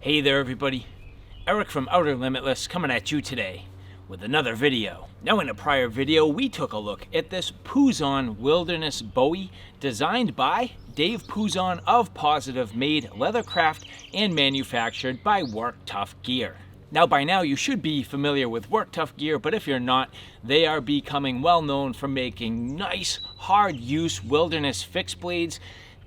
Hey there everybody, Eric from Outer Limitless coming at you today with another video. Now in a prior video we took a look at this Puzon Wilderness Bowie designed by Dave Puzon of Positive, made leathercraft and manufactured by Tuff Gear. Now by now you should be familiar with Tuff Gear, but if you're not, they are becoming well known for making nice hard use wilderness fixed blades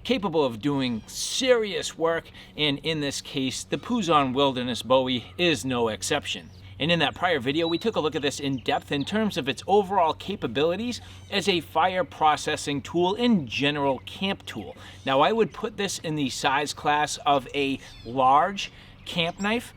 capable of doing serious work, and in this case the Puzon Wilderness Bowie is no exception. And in that prior video we took a look at this in depth in terms of its overall capabilities as a fire processing tool and general camp tool. Now I would put this in the size class of a large camp knife.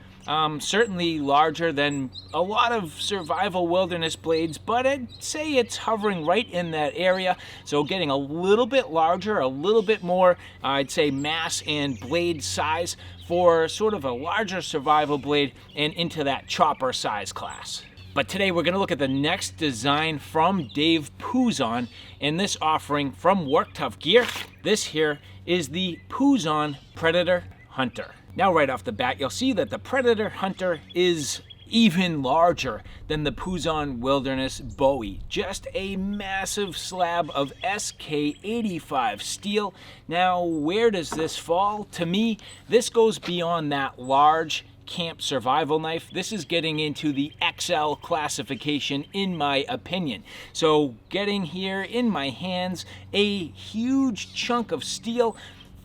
Certainly larger than a lot of survival wilderness blades, but I'd say it's hovering right in that area. So getting a little bit larger, a little bit more, I'd say mass and blade size for sort of a larger survival blade and into that chopper size class. But today we're going to look at the next design from Dave Puzon and this offering from Tuff Gear. This here is the Puzon Predator Hunter. Now right off the bat, you'll see that the Predator Hunter is even larger than the Puzon Wilderness Bowie. Just a massive slab of SK85 steel. Now where does this fall? To me, this goes beyond that large camp survival knife. This is getting into the XL classification in my opinion. So getting here in my hands, a huge chunk of steel,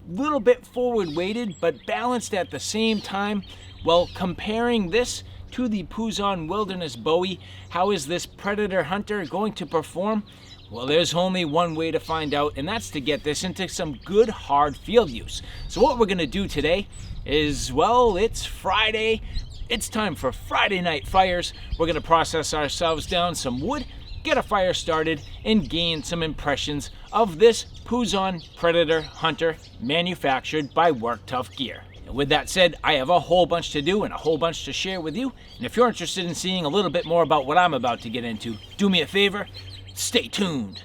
little bit forward weighted but balanced at the same time. Well, comparing this to the Puzon Wilderness Bowie, how is this Predator Hunter going to perform? Well, there's only one way to find out, and that's to get this into some good hard field use. So what we're going to do today is, well, it's Friday. It's time for Friday night fires. We're going to process ourselves down some wood, get a fire started, and gain some impressions of this Puzon Predator Hunter manufactured by Tuff Gear. And with that said, I have a whole bunch to do and a whole bunch to share with you. And if you're interested in seeing a little bit more about what I'm about to get into, do me a favor, stay tuned.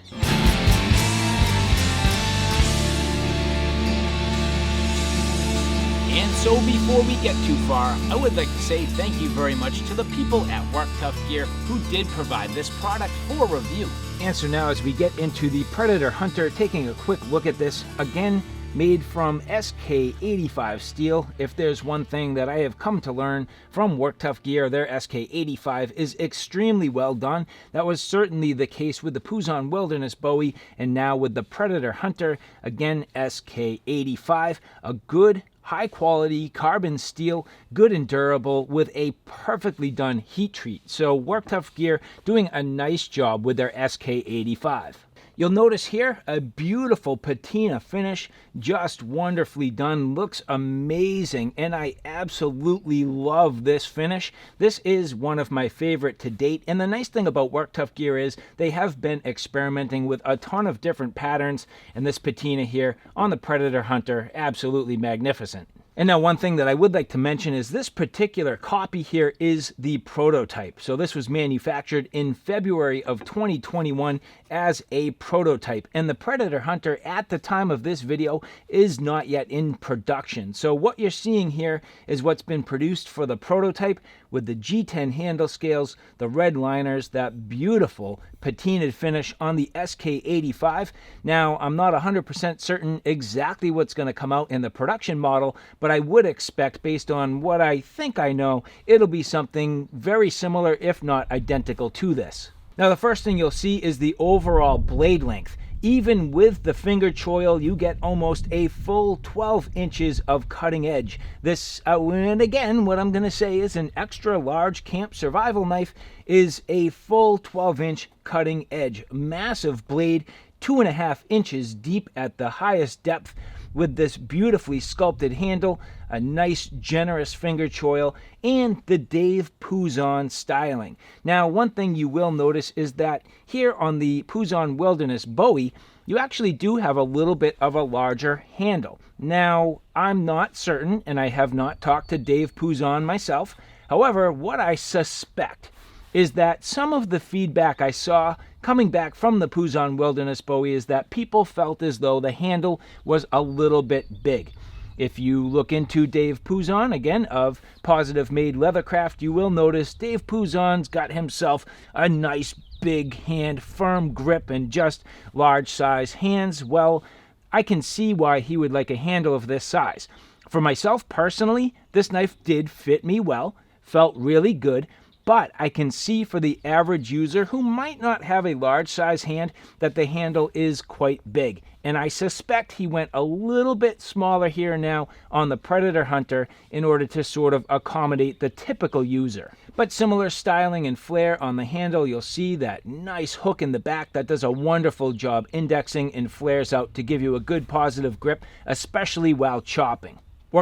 And so before we get too far, I would like to say thank you very much to the people at Tuff Gear who did provide this product for review. And so now as we get into the Predator Hunter, taking a quick look at this, again, made from SK85 steel. If there's one thing that I have come to learn from Tuff Gear, their SK85 is extremely well done. That was certainly the case with the Puzon Wilderness Bowie, and now with the Predator Hunter, again SK85, a good high quality carbon steel, good and durable, with a perfectly done heat treat. So Tuff Gear doing a nice job with their SK85. You'll notice here a beautiful patina finish, just wonderfully done, looks amazing, and I absolutely love this finish. This is one of my favorite to date, and the nice thing about Tuff Gear is they have been experimenting with a ton of different patterns, and this patina here on the Predator Hunter, absolutely magnificent. And now one thing that I would like to mention is this particular copy here is the prototype. So this was manufactured in February of 2021 as a prototype. And the Predator Hunter at the time of this video is not yet in production. So what you're seeing here is what's been produced for the prototype with the G10 handle scales, the red liners, that beautiful patinaed finish on the SK85. Now, I'm not 100% certain exactly what's going to come out in the production model, but I would expect, based on what I think I know, it'll be something very similar, if not identical to this. Now, the first thing you'll see is the overall blade length. Even with the finger choil, you get almost a full 12 inches of cutting edge. This, and again, what I'm going to say is an extra large camp survival knife is a full 12-inch cutting edge. Massive blade, 2.5 inches deep at the highest depth, with this beautifully sculpted handle, a nice generous finger choil, and the Dave Puzon styling. Now, one thing you will notice is that here on the Puzon Wilderness Bowie, you actually do have a little bit of a larger handle. Now, I'm not certain, and I have not talked to Dave Puzon myself. However, what I suspect is that some of the feedback I saw coming back from the Puzon Wilderness Bowie is that people felt as though the handle was a little bit big. If you look into Dave Puzon, again, of Positive Made Leathercraft, you will notice Dave Puzon's got himself a nice big hand, firm grip, and just large size hands. Well, I can see why he would like a handle of this size. For myself personally, this knife did fit me well, felt really good, but I can see for the average user who might not have a large size hand that the handle is quite big. And I suspect he went a little bit smaller here now on the Predator Hunter in order to sort of accommodate the typical user. But similar styling and flair on the handle. You'll see that nice hook in the back that does a wonderful job indexing and flares out to give you a good positive grip, especially while chopping.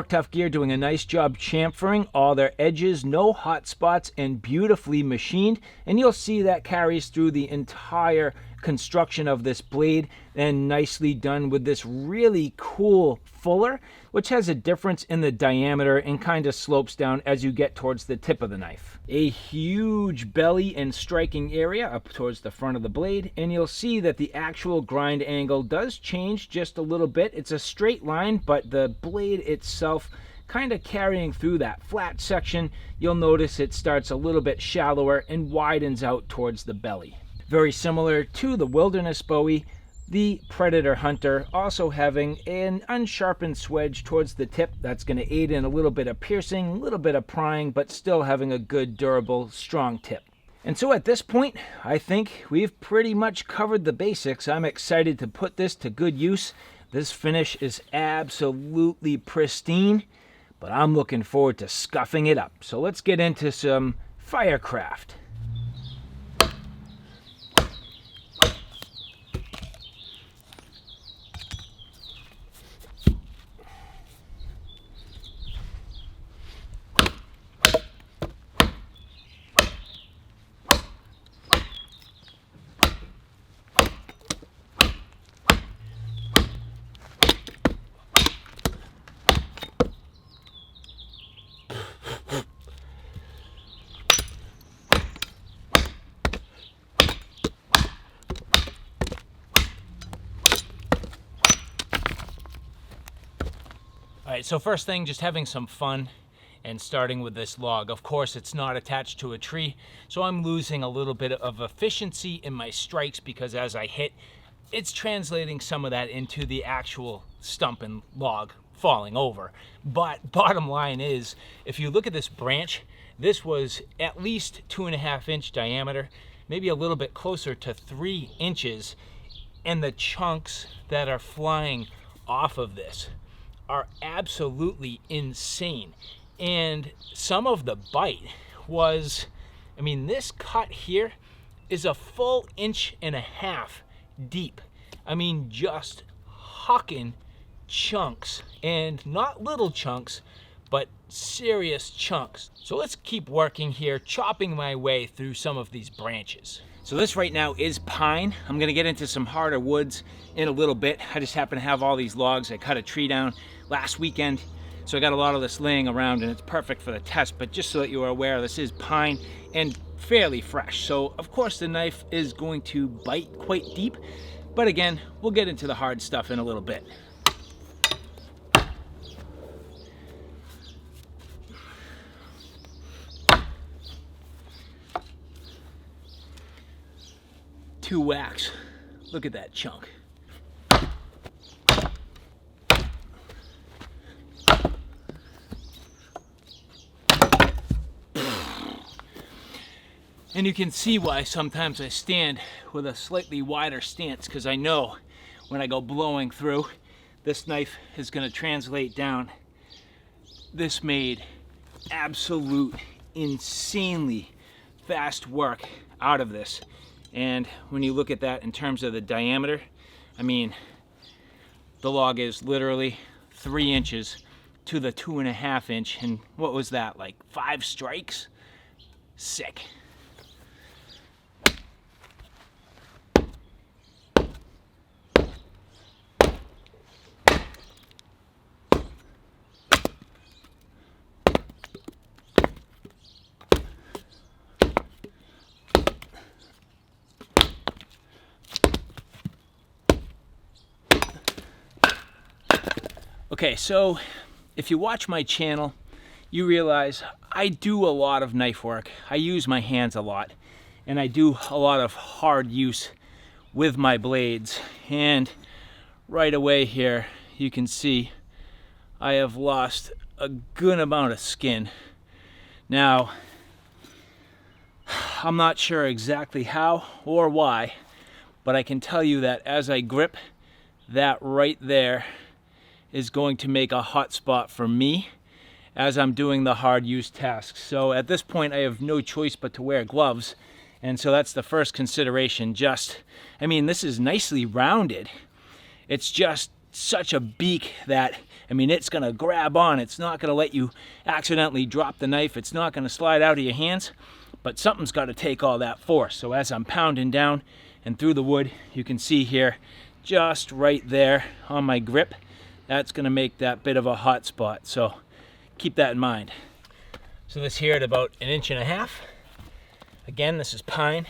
Tuff Gear doing a nice job chamfering all their edges, no hot spots, and beautifully machined. And you'll see that carries through the entire construction of this blade, and nicely done with this really cool fuller, which has a difference in the diameter and kind of slopes down as you get towards the tip of the knife. A huge belly and striking area up towards the front of the blade, and you'll see that the actual grind angle does change just a little bit. It's a straight line, but the blade itself kind of carrying through that flat section, you'll notice it starts a little bit shallower and widens out towards the belly. Very similar to the Wilderness Bowie, the Predator Hunter also having an unsharpened swedge towards the tip that's going to aid in a little bit of piercing, a little bit of prying, but still having a good, durable, strong tip. And so at this point, I think we've pretty much covered the basics. I'm excited to put this to good use. This finish is absolutely pristine, but I'm looking forward to scuffing it up. So let's get into some firecraft. Alright, so first thing, just having some fun and starting with this log. Of course, it's not attached to a tree, so I'm losing a little bit of efficiency in my strikes because as I hit, it's translating some of that into the actual stump and log falling over. But bottom line is, if you look at this branch, this was at least 2.5 inch diameter, maybe a little bit closer to 3 inches, and the chunks that are flying off of this are absolutely insane. And some of the bite was, I mean, this cut here is a full 1.5 inches deep. I mean, just hucking chunks, and not little chunks, but serious chunks. So let's keep working here, chopping my way through some of these branches. So this right now is pine. I'm gonna get into some harder woods in a little bit. I just happen to have all these logs. I cut a tree down last weekend, so I got a lot of this laying around, and it's perfect for the test. But just so that you are aware, this is pine and fairly fresh. So of course the knife is going to bite quite deep, but again, we'll get into the hard stuff in a little bit. Two whacks. Look at that chunk. And you can see why sometimes I stand with a slightly wider stance, because I know when I go blowing through, this knife is going to translate down. This made absolute insanely fast work out of this. And when you look at that in terms of the diameter, I mean, the log is literally 3 inches to the 2.5 inch. And what was that, like 5 strikes? Sick. Okay, so if you watch my channel, you realize I do a lot of knife work. I use my hands a lot, and I do a lot of hard use with my blades. And right away here, you can see I have lost a good amount of skin. Now, I'm not sure exactly how or why, but I can tell you that as I grip, that right there is going to make a hot spot for me as I'm doing the hard use tasks. So at this point, I have no choice but to wear gloves. And so that's the first consideration. I mean, this is nicely rounded. It's just such a beak that, I mean, it's gonna grab on. It's not gonna let you accidentally drop the knife. It's not gonna slide out of your hands, but something's gotta take all that force. So as I'm pounding down and through the wood, you can see here, just right there on my grip, that's gonna make that bit of a hot spot. So keep that in mind. So this here at about 1.5 inches. Again, this is pine.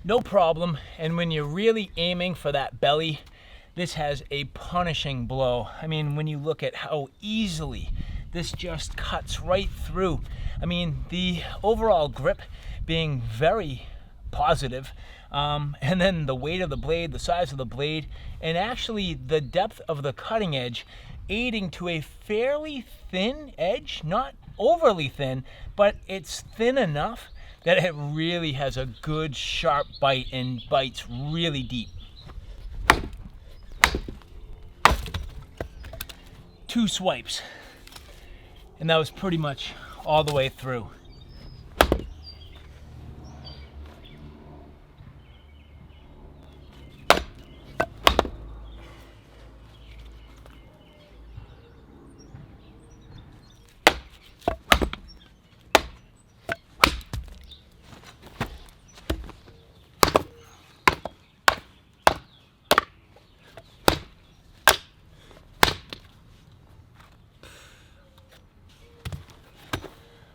No problem. And when you're really aiming for that belly, this has a punishing blow. I mean, when you look at how easily this just cuts right through. I mean, the overall grip being very positive, and then the weight of the blade, the size of the blade, and actually the depth of the cutting edge aiding to a fairly thin edge, not overly thin, but it's thin enough that it really has a good sharp bite and bites really deep. 2 swipes, and that was pretty much all the way through.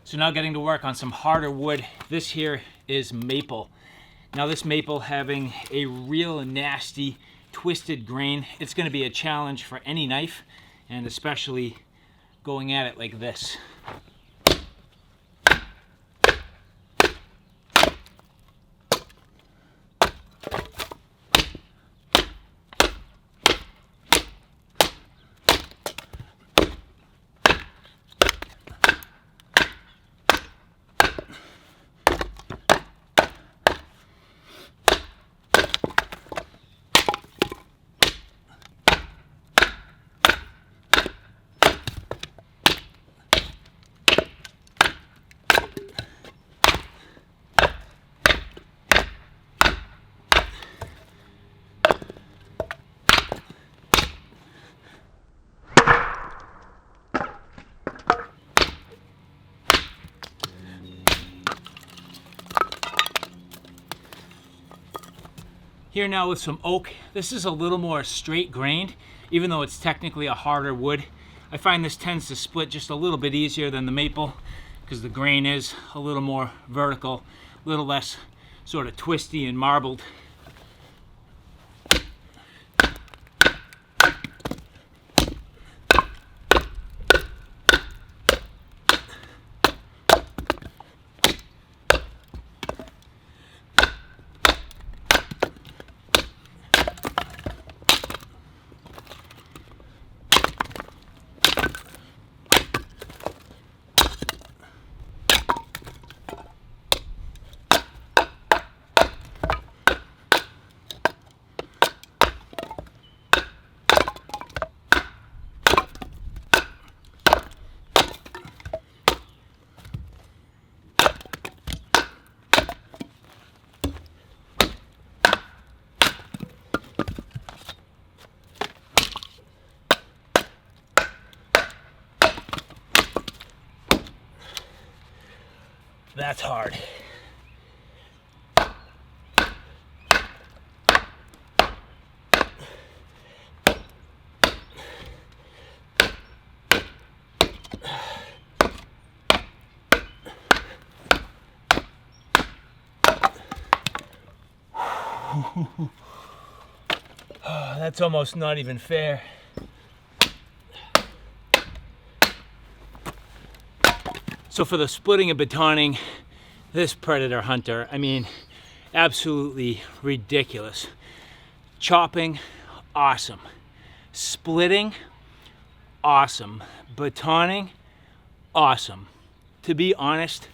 So now getting to work on some harder wood. This here is maple. Now this maple having a real nasty twisted grain, it's going to be a challenge for any knife, and especially going at it like this. Here now with some oak. This is a little more straight grained, even though it's technically a harder wood. I find this tends to split just a little bit easier than the maple because the grain is a little more vertical, a little less sort of twisty and marbled. That's hard. That's almost not even fair. So for the splitting and batoning, this Predator Hunter, I mean, absolutely ridiculous. Chopping, awesome. Splitting, awesome. Batoning, awesome. To be honest,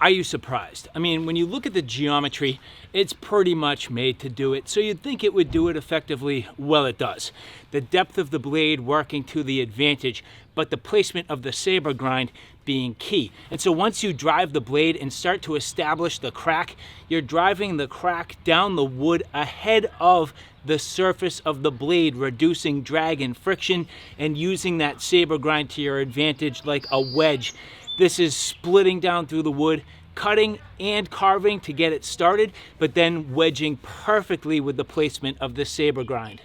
are you surprised? I mean, when you look at the geometry, it's pretty much made to do it. So you'd think it would do it effectively. Well, it does. The depth of the blade working to the advantage, but the placement of the saber grind being key. And so once you drive the blade and start to establish the crack, you're driving the crack down the wood ahead of the surface of the blade, reducing drag and friction and using that saber grind to your advantage like a wedge. This is splitting down through the wood, cutting and carving to get it started, but then wedging perfectly with the placement of the saber grind.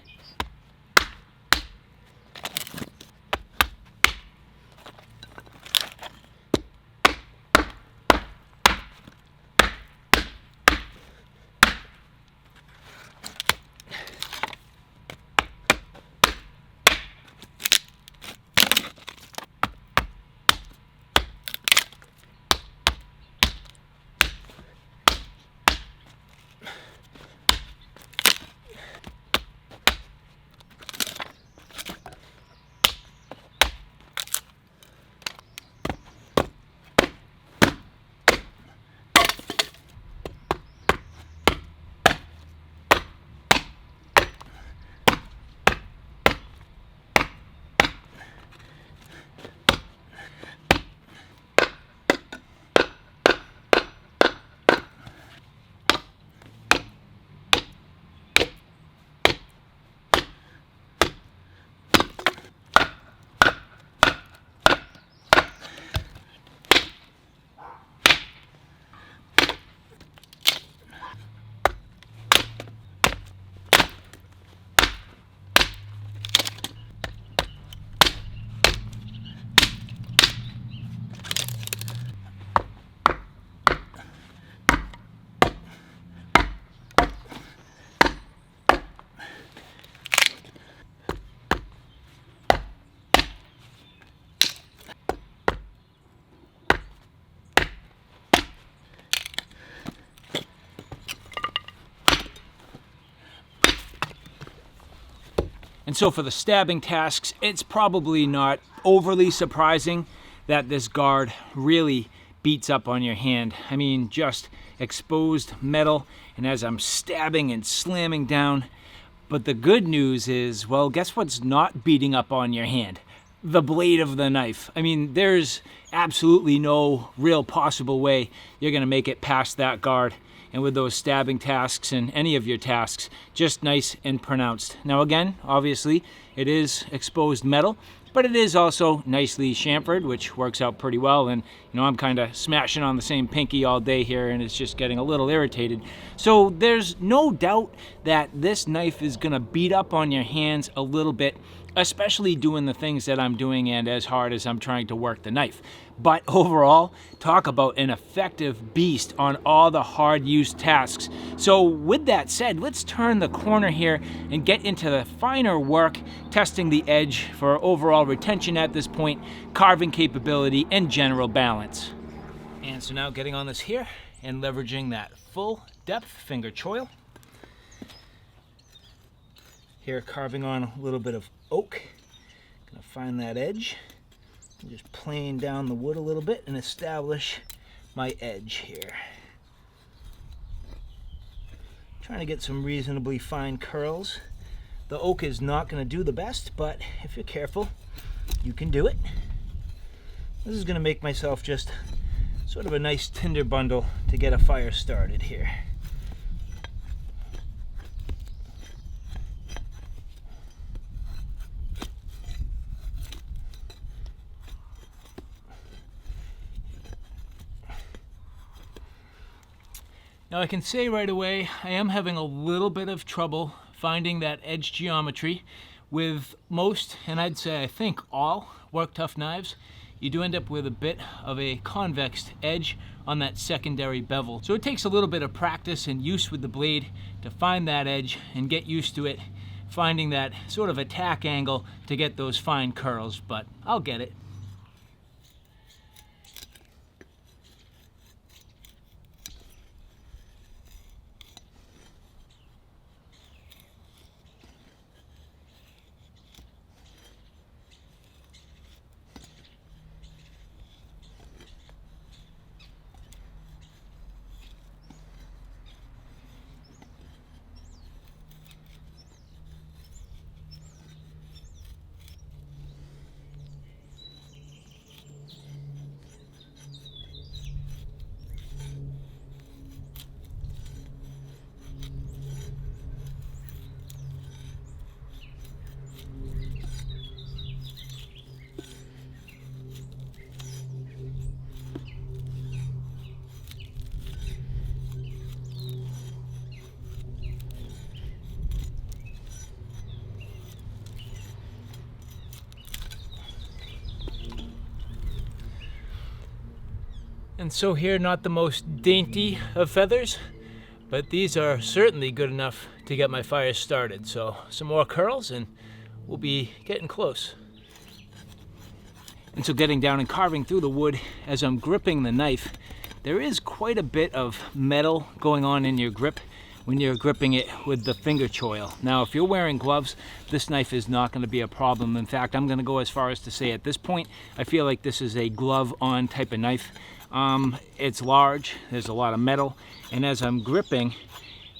And so for the stabbing tasks, it's probably not overly surprising that this guard really beats up on your hand. I mean, just exposed metal, and as I'm stabbing and slamming down. But the good news is, well, guess what's not beating up on your hand? The blade of the knife. I mean, there's absolutely no real possible way you're gonna make it past that guard. And with those stabbing tasks and any of your tasks, just nice and pronounced. Now again, obviously, it is exposed metal, but it is also nicely chamfered, which works out pretty well. And you know, I'm kind of smashing on the same pinky all day here, and it's just getting a little irritated. So there's no doubt that this knife is gonna beat up on your hands a little bit, especially doing the things that I'm doing and as hard as I'm trying to work the knife. But overall, talk about an effective beast on all the hard use tasks. So with that said, let's turn the corner here and get into the finer work, testing the edge for overall retention at this point, carving capability, and general balance. And so now getting on this here and leveraging that full depth finger choil. Here carving on a little bit of oak. Gonna find that edge. Just plane down the wood a little bit and establish my edge here. Trying to get some reasonably fine curls. The oak is not going to do the best, but if you're careful, you can do it. This is going to make myself just sort of a nice tinder bundle to get a fire started here. Now I can say right away, I am having a little bit of trouble finding that edge geometry. With most, and I'd say I think all, Work Tough knives, you do end up with a bit of a convex edge on that secondary bevel. So it takes a little bit of practice and use with the blade to find that edge and get used to it, finding that sort of attack angle to get those fine curls, but I'll get it. And so here, not the most dainty of feathers, but these are certainly good enough to get my fire started. So some more curls and we'll be getting close. And so getting down and carving through the wood, as I'm gripping the knife, there is quite a bit of metal going on in your grip when you're gripping it with the finger choil. Now, if you're wearing gloves, this knife is not going to be a problem. In fact, I'm going to go as far as to say at this point, I feel like this is a glove-on type of knife. It's large, there's a lot of metal, and as I'm gripping,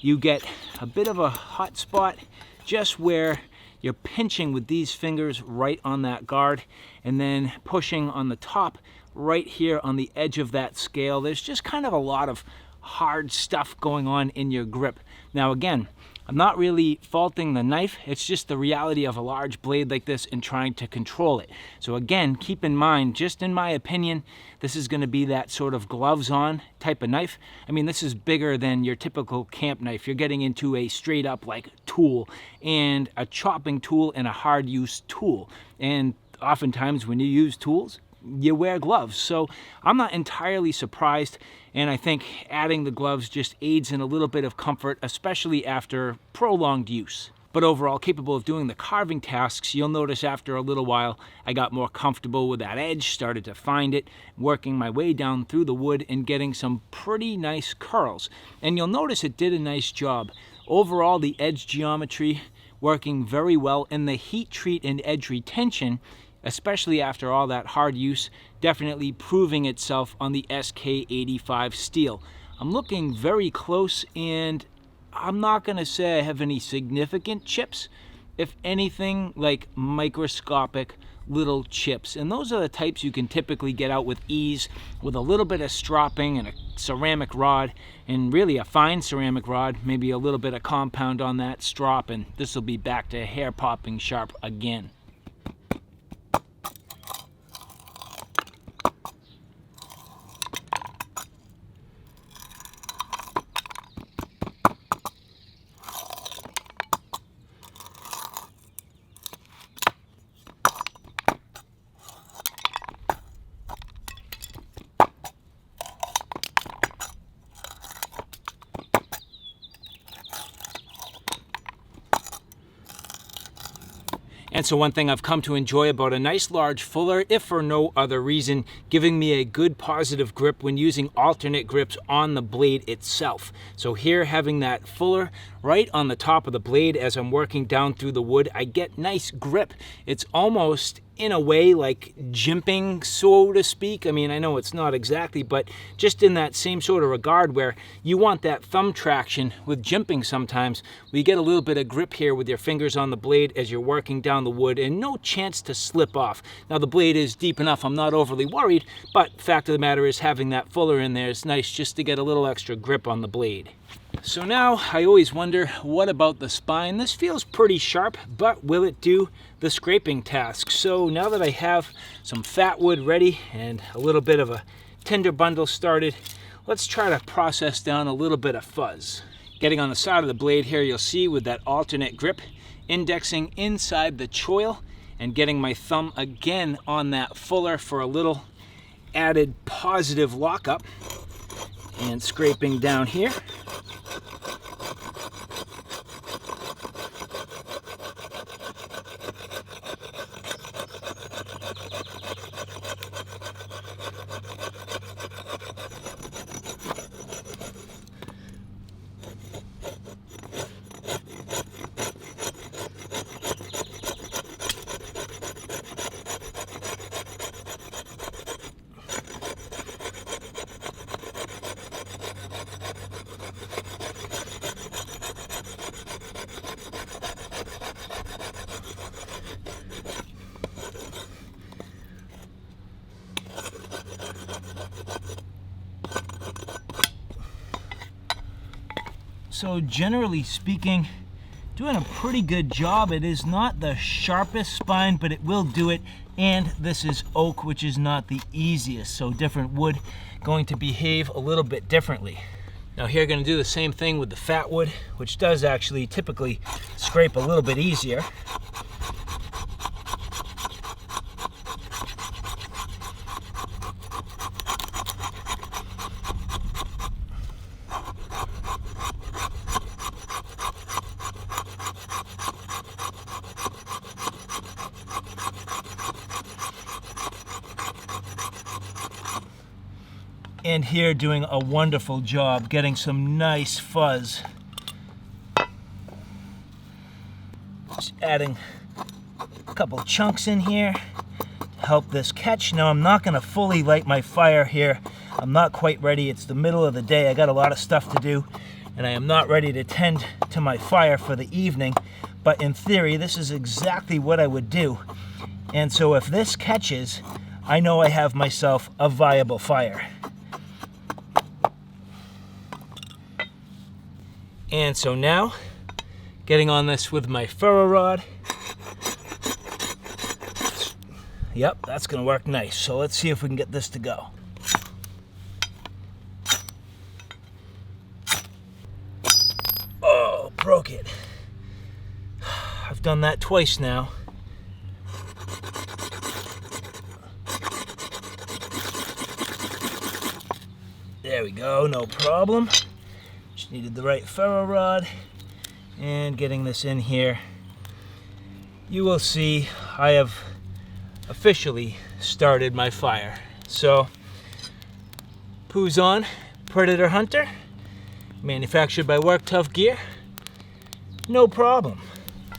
you get a bit of a hot spot just where you're pinching with these fingers right on that guard, and then pushing on the top right here on the edge of that scale. There's just kind of a lot of hard stuff going on in your grip. Now again, I'm not really faulting the knife, it's just the reality of a large blade like this and trying to control it. So again, keep in mind, just in my opinion, this is going to be that sort of gloves on type of knife. I mean, this is bigger than your typical camp knife. You're getting into a straight up like tool, and a chopping tool and a hard use tool. And oftentimes when you use tools, you wear gloves. So I'm not entirely surprised, and I think adding the gloves just aids in a little bit of comfort, especially after prolonged use. But overall capable of doing the carving tasks. You'll notice after a little while I got more comfortable with that edge, started to find it, working my way down through the wood and getting some pretty nice curls. And you'll notice it did a nice job. Overall, the edge geometry working very well, and the heat treat and edge retention, especially after all that hard use, definitely proving itself on the SK85 steel. I'm looking very close, and I'm not going to say I have any significant chips. If anything, like microscopic little chips. And those are the types you can typically get out with ease with a little bit of stropping and a ceramic rod, and really a fine ceramic rod, maybe a little bit of compound on that strop, and this will be back to hair popping sharp again. And so one thing I've come to enjoy about a nice large fuller, if for no other reason, giving me a good positive grip when using alternate grips on the blade itself. So here, having that fuller right on the top of the blade as I'm working down through the wood, I get nice grip. It's almost in a way like jimping, so to speak. I mean, I know it's not exactly, but just in that same sort of regard where you want that thumb traction with jimping sometimes, we get a little bit of grip here with your fingers on the blade as you're working down the wood, and no chance to slip off. Now the blade is deep enough, I'm not overly worried, but fact of the matter is having that fuller in there is nice just to get a little extra grip on the blade. So now I always wonder, what about the spine? This feels pretty sharp, but will it do the scraping task? So now that I have some fat wood ready and a little bit of a tinder bundle started, let's try to process down a little bit of fuzz. Getting on the side of the blade here, you'll see with that alternate grip, indexing inside the choil and getting my thumb again on that fuller for a little added positive lockup. and scraping down here. So generally speaking, doing a pretty good job. It is not the sharpest spine, but it will do it. And this is oak, which is not the easiest. So different wood going to behave a little bit differently. Now here, going to do the same thing with the fat wood, which does actually typically scrape a little bit easier. And here doing a wonderful job getting some nice fuzz. Just adding a couple chunks in here to help this catch. Now I'm not going to fully light my fire here. I'm not quite ready. It's the middle of the day. I got a lot of stuff to do and I am not ready to tend to my fire for the evening. But in theory, this is exactly what I would do. And so if this catches, I know I have myself a viable fire. And so now, getting on this with my ferro rod. Yep, that's gonna work nice. So let's see if we can get this to go. Oh, broke it. I've done that twice now. There we go, no problem. Just needed the right ferro rod. And getting this in here, you will see I have officially started my fire. So, Puzon Predator Hunter, manufactured by Tuff Gear, no problem.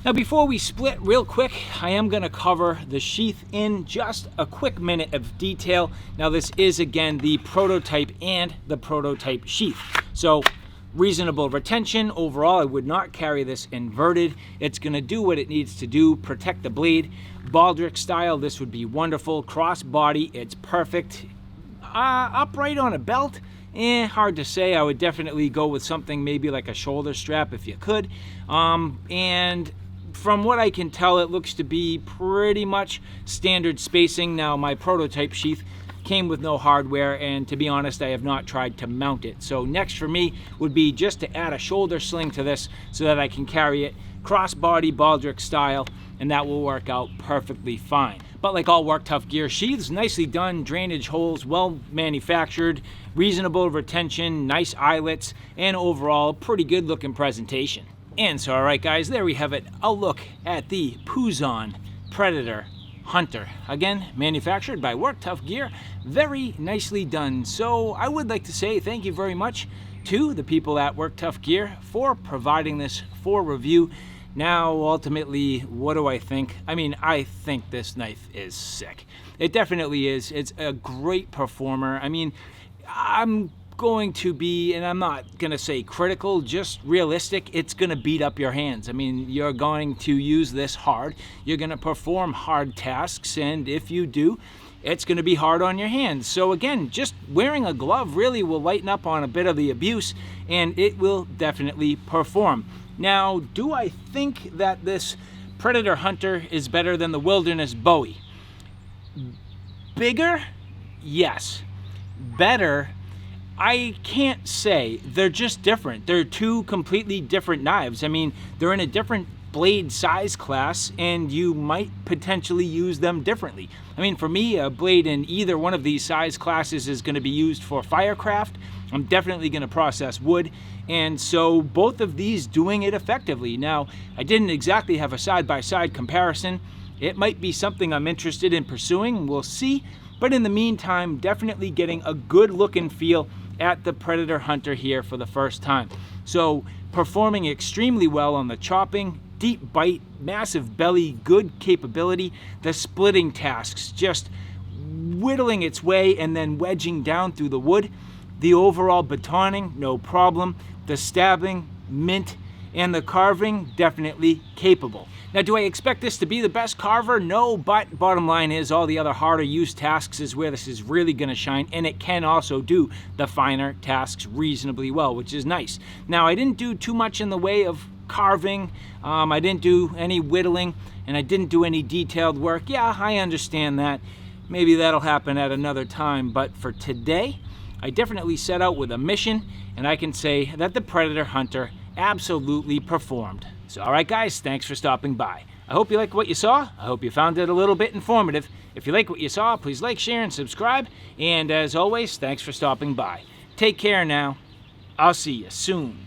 Now before we split real quick, I am going to cover the sheath in just a quick minute of detail. Now this is again the prototype and the prototype sheath. So reasonable retention. Overall, I would not carry this inverted. It's going to do what it needs to do, protect the blade. Baldric style, this would be wonderful. Cross body, it's perfect. Upright on a belt, hard to say. I would definitely go with something maybe like a shoulder strap if you could. And from what I can tell, it looks to be pretty much standard spacing. Now, my prototype sheath came with no hardware, and to be honest, I have not tried to mount it. So next for me would be just to add a shoulder sling to this so that I can carry it crossbody Baldric style, and that will work out perfectly fine. But like all Tuff Gear sheaths, nicely done, drainage holes, well manufactured, reasonable retention, nice eyelets, and overall pretty good looking presentation. And so, all right guys, there we have it, a look at the Puzon Predator Hunter. Again, manufactured by Tuff Gear. Very nicely done. So I would like to say thank you very much to the people at Tuff Gear for providing this for review. Now, ultimately, what do I think? I mean, I think this knife is sick. It definitely is. It's a great performer. I mean, I'm going to be, and I'm not going to say critical, just realistic, it's going to beat up your hands. I mean, you're going to use this hard. You're going to perform hard tasks, and if you do, it's going to be hard on your hands. So again, just wearing a glove really will lighten up on a bit of the abuse, and it will definitely perform. Now, do I think that this Predator Hunter is better than the Wilderness Bowie? Bigger? Yes. Better? I can't say. They're just different. They're two completely different knives. I mean, they're in a different blade size class, and you might potentially use them differently. I mean, for me, a blade in either one of these size classes is going to be used for firecraft. I'm definitely going to process wood, and so both of these doing it effectively. Now, I didn't exactly have a side-by-side comparison. It might be something I'm interested in pursuing. We'll see. But in the meantime, definitely getting a good look and feel at the Predator Hunter here for the first time. So performing extremely well on the chopping, deep bite, massive belly, good capability, the splitting tasks, just whittling its way and then wedging down through the wood. The overall batoning, no problem. The stabbing, mint, and the carving, definitely capable. Now, do I expect this to be the best carver? No, but bottom line is all the other harder used tasks is where this is really going to shine, and it can also do the finer tasks reasonably well, which is nice. Now, I didn't do too much in the way of carving. I didn't do any whittling, and I didn't do any detailed work. Yeah, I understand that. Maybe that'll happen at another time, but for today, I definitely set out with a mission, and I can say that the Predator Hunter absolutely performed. So all right guys, thanks for stopping by. I hope you like what you saw. I hope you found it a little bit informative. If you like what you saw, please like, share, and subscribe. And as always, thanks for stopping by. Take care now. I'll see you soon.